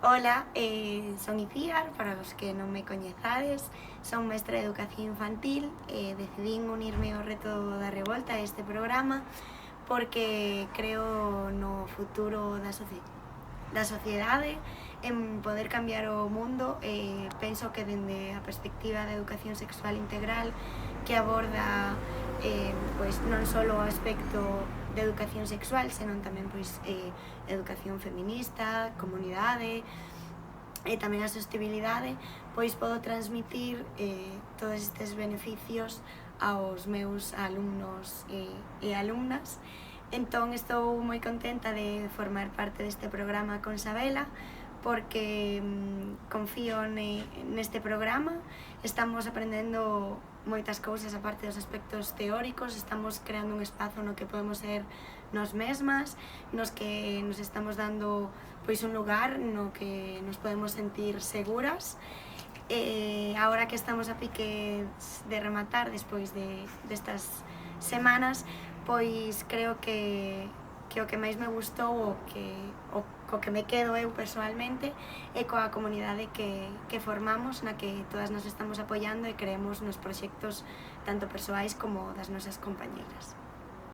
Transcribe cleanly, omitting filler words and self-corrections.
Ola, son Iciar, para os que non me coñezades, son mestra de educación infantil e decidín unirme ao reto da revolta a este programa porque creo no futuro da sociedade, en poder cambiar o mundo e penso que dende a perspectiva da educación sexual integral que aborda pois non só o aspecto de educación sexual, senón tamén educación feminista, comunidade e tamén a sostenibilidade, pois podo transmitir todos estes beneficios aos meus alumnos e alumnas. Entón estou moi contenta de formar parte deste programa con Sabela porque confío neste programa. Estamos aprendendo moitas cousas aparte dos aspectos teóricos, estamos creando un espazo no que podemos ser nós mesmas, nos que nos estamos dando pois un lugar no que nos podemos sentir seguras. Agora que estamos a pique de rematar despois destas semanas, pois creo que o que máis me gustou co que me quedo eu persoalmente é coa comunidade que formamos, na que todas nos estamos apoiando e creemos nos proxectos tanto persoais como das nosas compañeiras.